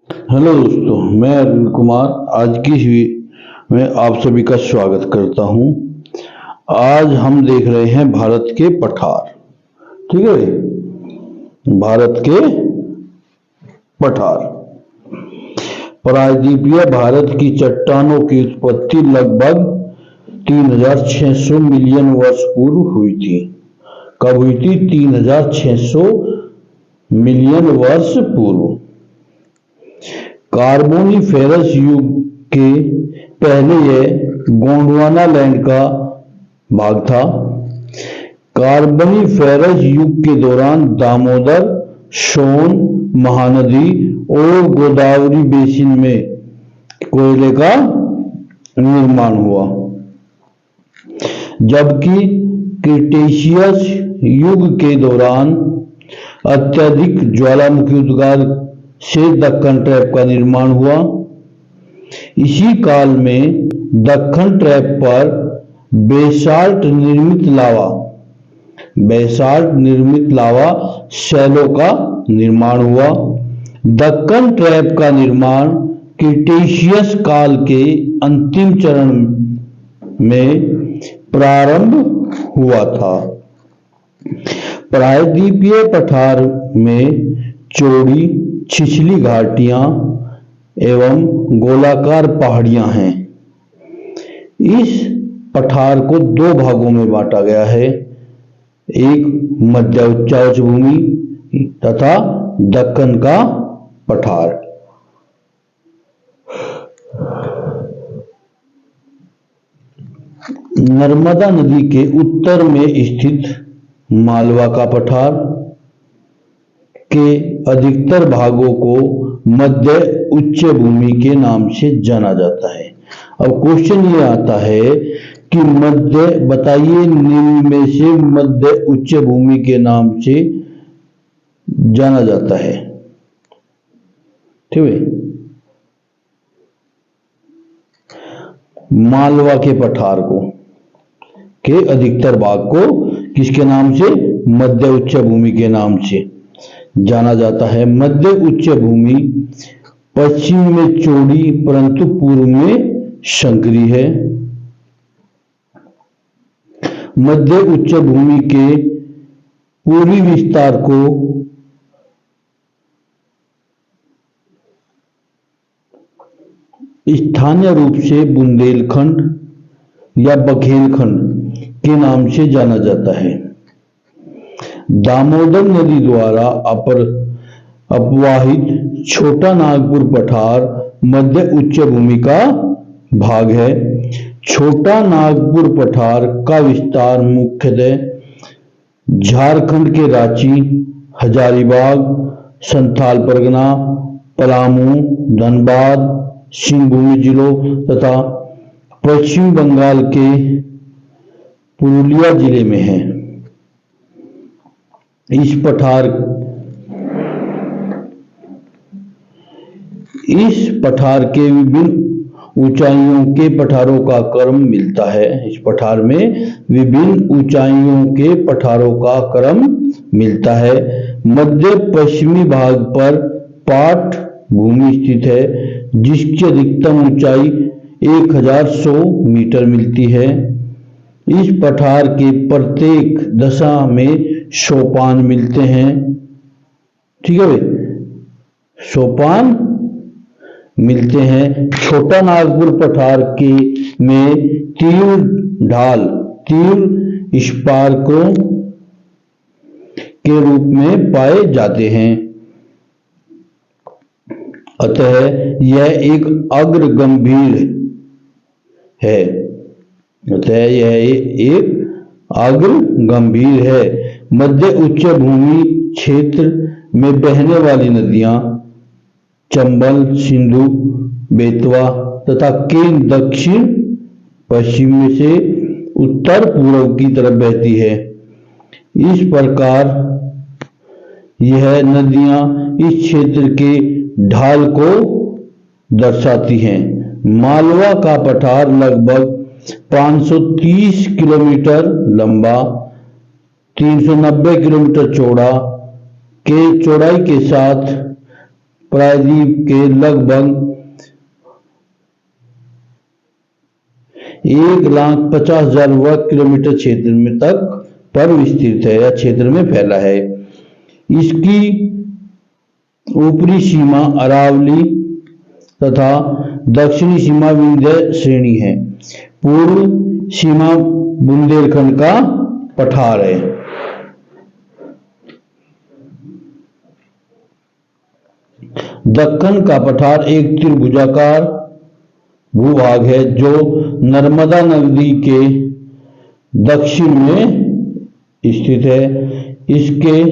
Hello दोस्तों, मैं अरविंद कुमार आज की इस में आप सभी का स्वागत करता हूं। आज हम देख रहे हैं भारत के पठार। ठीक है भाई, भारत के पठार। प्रायद्वीपीय भारत की चट्टानों की उत्पत्ति लगभग 3600 मिलियन वर्ष पूर्व हुई थी। कब हुई थी? 3600 मिलियन वर्ष पूर्व। कार्बोनिफेरस युग के पहले यह गोंडवाना लैंड का भाग था। कार्बोनिफेरस युग के दौरान दामोदर, सोन महानदी और गोदावरी बेसिन में कोयले का निर्माण हुआ, जबकि क्रिटेशियस युग के दौरान अत्यधिक ज्वालामुखी उद्गार से दक्कन ट्रैप का निर्माण हुआ। इसी काल में दक्कन ट्रैप पर बेसाल्ट निर्मित लावा शैलों का निर्माण हुआ। दक्कन ट्रैप का निर्माण क्रिटेशियस काल के अंतिम चरण में प्रारंभ हुआ था। प्रायद्वीपीय पठार में चौड़ी छिछली घाटियां एवं गोलाकार पहाड़ियां हैं। इस पठार को दो भागों में बांटा गया है, एक मध्य उच्च भूमि तथा दक्कन का पठार। नर्मदा नदी के उत्तर में स्थित मालवा का पठार के अधिकतर भागों को मध्य उच्च भूमि के नाम से जाना जाता है। अब क्वेश्चन ये आता है कि बताइए निम्न में से मध्य उच्च भूमि के नाम से जाना जाता है। ठीक है, मालवा के पठार को के अधिकतर भाग को किसके नाम से? मध्य उच्च भूमि के नाम से जाना जाता है। मध्य उच्च भूमि पश्चिम में चौड़ी परंतु पूर्व में संकरी है। मध्य उच्च भूमि के पूर्वी विस्तार को स्थानीय रूप से बुंदेलखंड या बघेलखंड के नाम से जाना जाता है। दामोदर नदी द्वारा अपवाहित छोटा नागपुर पठार मध्य उच्च भूमि का भाग है। छोटा नागपुर पठार का विस्तार मुख्यतः झारखंड के रांची, हजारीबाग, संथाल परगना, पलामू, धनबाद, सिंहभूम जिलों तथा पश्चिम बंगाल के पुरुलिया जिले में है। इस पठार के विभिन्न ऊंचाइयों के पठारों का क्रम मिलता है। इस पठार में विभिन्न ऊंचाइयों के पठारों का क्रम मिलता है। मध्य पश्चिमी भाग पर पाट भूमि स्थित है, जिसकी अधिकतम ऊंचाई 1100 मीटर मिलती है। इस पठार के प्रत्येक दशा में सोपान मिलते हैं। ठीक है भाई, सोपान मिलते हैं। छोटा नागपुर पठार के में तीव्र स्पार्कों के रूप में पाए जाते हैं। अतः यह एक अग्र गंभीर है। मध्य उच्च भूमि क्षेत्र में बहने वाली नदियां चंबल, सिंधु, बेतवा तथा केन दक्षिण पश्चिम से उत्तर पूर्व की तरफ बहती है। इस प्रकार यह नदियां इस क्षेत्र के ढाल को दर्शाती हैं। मालवा का पठार लगभग 530 किलोमीटर लंबा, 390 किलोमीटर चौड़ाई के साथ प्रायद्वीप के लगभग 1,50,000 वर्ग किलोमीटर क्षेत्र में तक पर विस्तृत है या क्षेत्र में फैला है। इसकी ऊपरी सीमा अरावली तथा दक्षिणी सीमा विंध्य श्रेणी है। पूर्व सीमा बुंदेलखंड का पठार है। दक्कन का पठार एक त्रिभुजाकार भूभाग है जो नर्मदा नदी के दक्षिण में स्थित है। इसके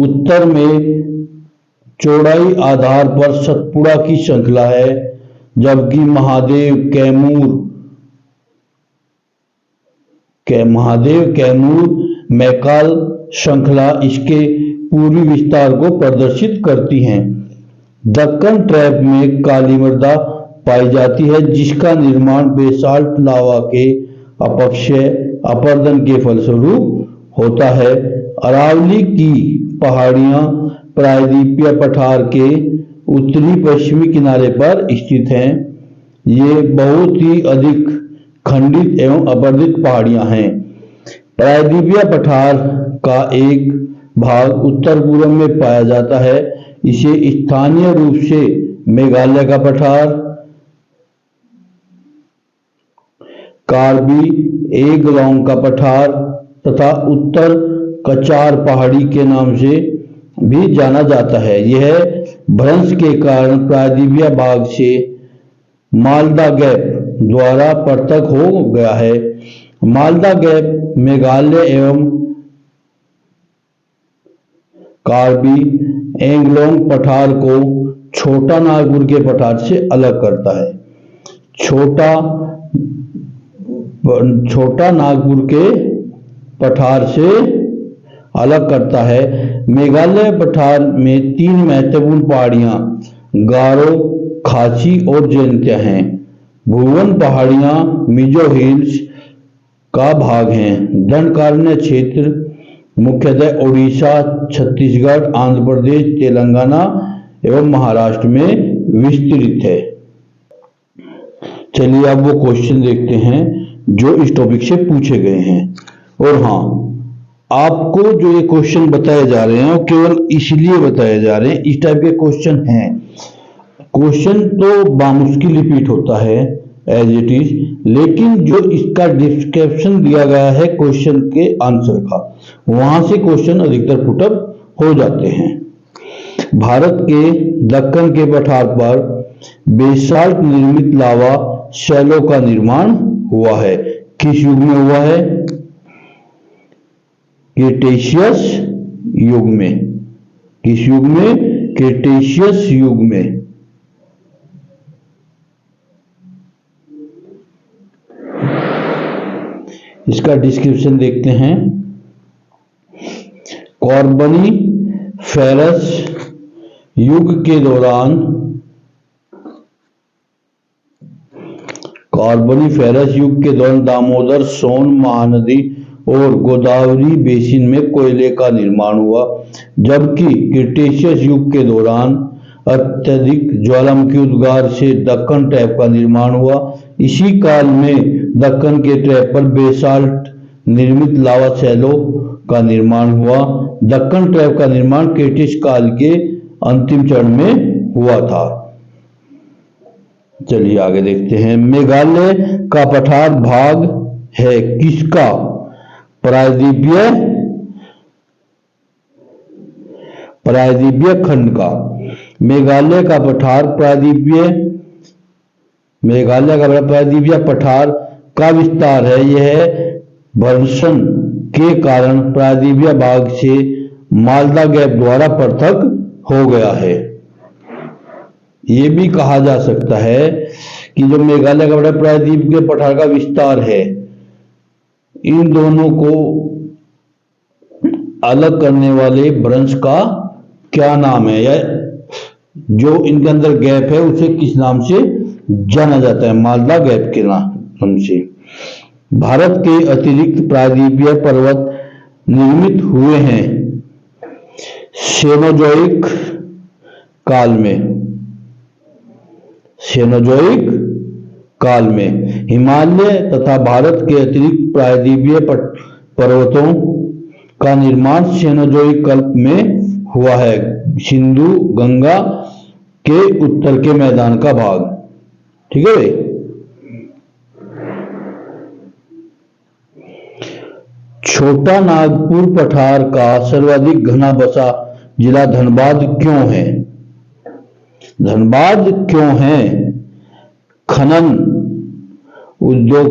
उत्तर में चौड़ाई आधार पर सतपुड़ा की श्रृंखला है, जबकि महादेव कैमूर मैकाल श्रृंखला इसके पूर्वी विस्तार को प्रदर्शित करती हैं। दक्कन ट्रैप में काली मृदा पाई जाती है, जिसका निर्माण बेसाल्ट लावा के अपक्षय अपरदन के फलस्वरूप होता है। अरावली की पहाड़ियां प्रायद्वीपीय पठार के उत्तरी पश्चिमी किनारे पर स्थित हैं। ये बहुत ही अधिक खंडित एवं अपर्दित पहाड़ियां हैं। प्रायद्वीपीय पठार का एक भाग उत्तर पूर्व में पाया जाता है। इसे स्थानीय रूप से मेघालय का पठार, कार्बी एंगलोंग का पठार तथा उत्तर कचार पहाड़ी के नाम से भी जाना जाता है। यह भ्रंश के कारण प्रायद्वीपीय भाग से मालदा गैप द्वारा पृथक हो गया है। मालदा गैप मेघालय एवं कार्बी एंगलोंग पठार को छोटा नागपुर के पठार से अलग करता है। छोटा नागपुर के पठार से अलग करता है। मेघालय पठार में 3 महत्वपूर्ण पहाड़ियां गारो, खासी और जयंतिया हैं। भुवन पहाड़ियां मिजो हिल्स का भाग हैं। दंडकारण्य क्षेत्र मुख्यतः ओडिशा, छत्तीसगढ़, आंध्र प्रदेश, तेलंगाना एवं महाराष्ट्र में विस्तृत है। चलिए अब वो क्वेश्चन देखते हैं जो इस टॉपिक से पूछे गए हैं। और हाँ, आपको जो ये क्वेश्चन बताए जा रहे हैं वो केवल इसलिए बताए जा रहे हैं, इस टाइप के क्वेश्चन हैं। क्वेश्चन तो बामुश्किल रिपीट होता है एज इट इज, लेकिन जो इसका डिस्क्रिप्शन दिया गया है क्वेश्चन के आंसर का, वहां से क्वेश्चन अधिकतर पुटअप हो जाते हैं। भारत के दक्कन के पठार पर बेसाल्ट निर्मित लावा शैलों का निर्माण हुआ है। किस युग में हुआ है? क्रेटेशियस युग में। किस युग में? क्रेटेशियस युग में। इसका डिस्क्रिप्शन देखते हैं। कार्बनी फेरस युग के दौरान दामोदर, सोन महानदी और गोदावरी बेसिन में कोयले का निर्माण हुआ, जबकि क्रेटेशियस युग के दौरान अत्यधिक ज्वालामुखी उद्गार से दक्कन ट्रैप का निर्माण हुआ। इसी काल में दक्कन के ट्रैप पर बेसाल्ट निर्मित लावा शैलों का निर्माण हुआ। दक्कन ट्रैप का निर्माण क्रेटेशियस काल के अंतिम चरण में हुआ था। चलिए आगे देखते हैं। मेघालय का पठार भाग है किसका? प्रायद्वीपीय खंड का। मेघालय का प्रायद्वीपीय पठार का विस्तार है। यह भ्रंशन के कारण प्रायद्वीपीय भाग से मालदा गैप द्वारा पृथक हो गया है। ये भी कहा जा सकता है कि जो मेघालय का प्रायद्वीपीय पठार का विस्तार है, इन दोनों को अलग करने वाले भ्रंश का क्या नाम है, या जो इनके अंदर गैप है उसे किस नाम से जाना जाता है? मालदा गैप के नाम से। भारत के अतिरिक्त प्रायद्वीपीय पर्वत निर्मित हुए हैं। सेनोजोइक काल में, सेनोजोइक काल में। हिमालय तथा भारत के अतिरिक्त प्रायद्वीपीय पर्वतों का निर्माण सेनोजोइक कल्प में हुआ है। सिंधु गंगा के उत्तर के मैदान का भाग। ठीक है भाई। छोटा नागपुर पठार का सर्वाधिक घना बसा जिला धनबाद क्यों है? धनबाद क्यों है? खनन उद्योग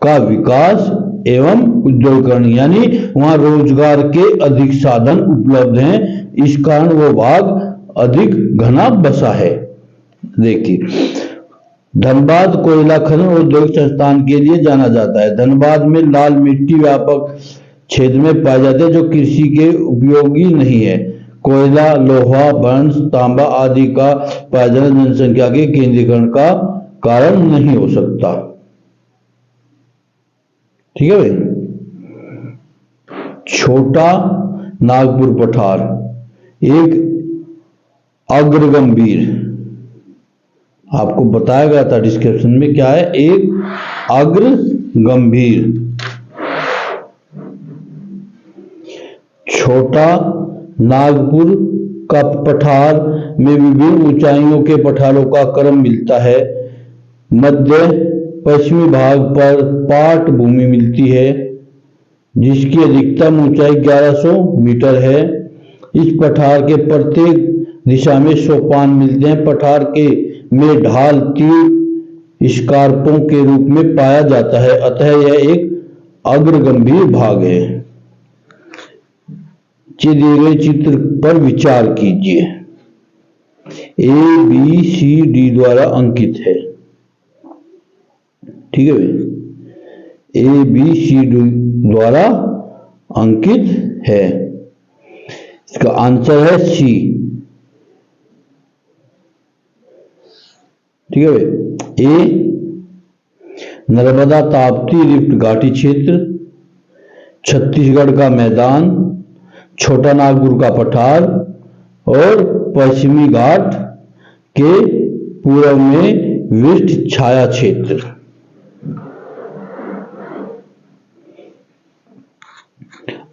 का विकास एवं उद्योगीकरण, यानी वहां रोजगार के अधिक साधन उपलब्ध हैं, इस कारण वो भाग अधिक घना बसा है। देखिए, धनबाद कोयला खनन और औद्योगिक संस्थान के लिए जाना जाता है। धनबाद में लाल मिट्टी व्यापक क्षेत्र में पाई जाती है जो कृषि के उपयोगी नहीं है। कोयला, लोहा, ब्रॉन्ज, तांबा आदि का पाया जाना जनसंख्या के केंद्रीकरण का कारण नहीं हो सकता। ठीक है भाई। छोटा नागपुर पठार एक अग्रगंभीर, आपको बताया गया था डिस्क्रिप्शन में, क्या है? एक अग्रगंभीर। छोटा नागपुर का पठार में विभिन्न ऊंचाइयों के पठारों का क्रम मिलता है। मध्य पश्चिमी भाग पर पाट भूमि मिलती है जिसकी अधिकतम ऊंचाई 1100 मीटर है। इस पठार के प्रत्येक दिशा में सोपान मिलते हैं। पठार के में ढाल तीर स्कार्पों के रूप में पाया जाता है, अतः यह एक अग्रगंभीर भाग है। दिए गए चित्र पर विचार कीजिए। ए बी सी डी द्वारा अंकित है। ठीक है भाई। ए बी सी डी द्वारा अंकित है। इसका आंसर है सी। ठीक है भाई। ए नर्मदा ताप्ती रिफ्ट घाटी क्षेत्र, छत्तीसगढ़ का मैदान, छोटा नागपुर का पठार और पश्चिमी घाट के पूर्व में वृक्ष छाया क्षेत्र।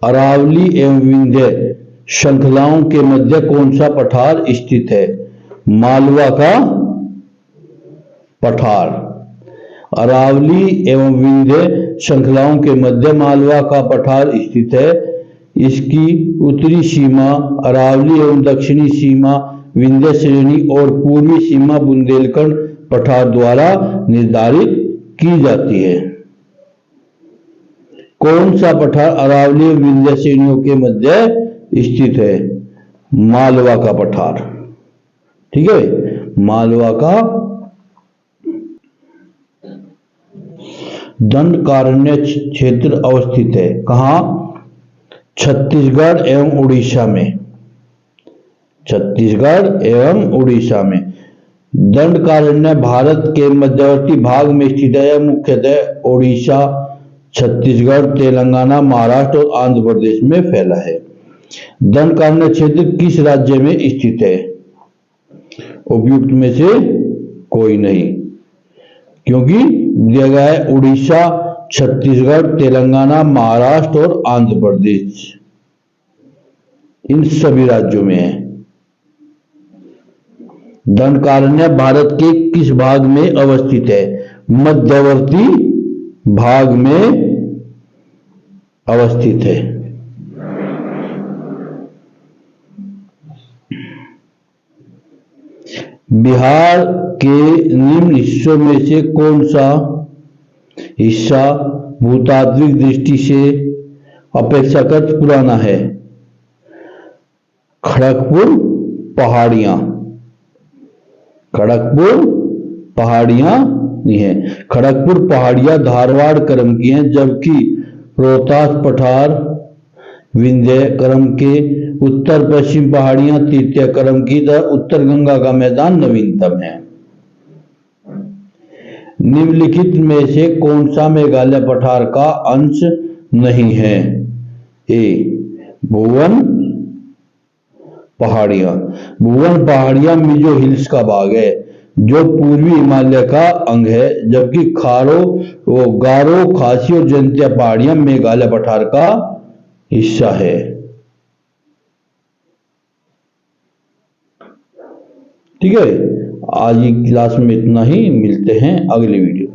अरावली एवं विंध्य श्रृंखलाओं के मध्य कौन सा पठार स्थित है? मालवा का पठार। अरावली एवं विंध्य श्रृंखलाओं के मध्य मालवा का पठार स्थित है। इसकी उत्तरी सीमा अरावली एवं दक्षिणी सीमा विंध्य श्रेणी और पूर्वी सीमा बुंदेलखंड पठार द्वारा निर्धारित की जाती है। कौन सा पठार अरावली एवं विंध्य श्रेणियों के मध्य स्थित है? मालवा का पठार। ठीक है, मालवा का। दंडकारण्य क्षेत्र अवस्थित है कहां? छत्तीसगढ़ एवं उड़ीसा में। छत्तीसगढ़ एवं उड़ीसा में। दंडकारण्य भारत के मध्यवर्ती भाग में स्थित है। मुख्यतः उड़ीसा, छत्तीसगढ़, तेलंगाना, महाराष्ट्र और आंध्र प्रदेश में फैला है। दंडकारण्य क्षेत्र किस राज्य में स्थित है? उपयुक्त में से कोई नहीं, क्योंकि दिया गया है उड़ीसा, छत्तीसगढ़, तेलंगाना, महाराष्ट्र और आंध्र प्रदेश, इन सभी राज्यों में है। दंडकारण्य भारत के किस भाग में अवस्थित है? मध्यवर्ती भाग में अवस्थित है। बिहार के निम्न हिस्सों में से कौन सा हिस्सा भूतात्विक दृष्टि से अपेक्षाकृत पुराना है? खड़गपुर पहाड़ियां। खड़गपुर पहाड़ियां नहीं है। खड़गपुर पहाड़ियां धारवाड़ क्रम की हैं, जबकि रोहतास पठार विंध्य क्रम के, उत्तर पश्चिम पहाड़ियां तृतीय क्रम की, उत्तर गंगा का मैदान नवीनतम है। निम्नलिखित में से कौन सा मेघालय पठार का अंश नहीं है? ए भुवन पहाड़ियां। भुवन पहाड़ियां मिजो हिल्स का भाग है जो पूर्वी हिमालय का अंग है, जबकि गारो, खासी और जयंतिया पहाड़ियां मेघालय पठार का हिस्सा है। ठीक है, आज की क्लास में इतना ही, मिलते हैं अगली वीडियो।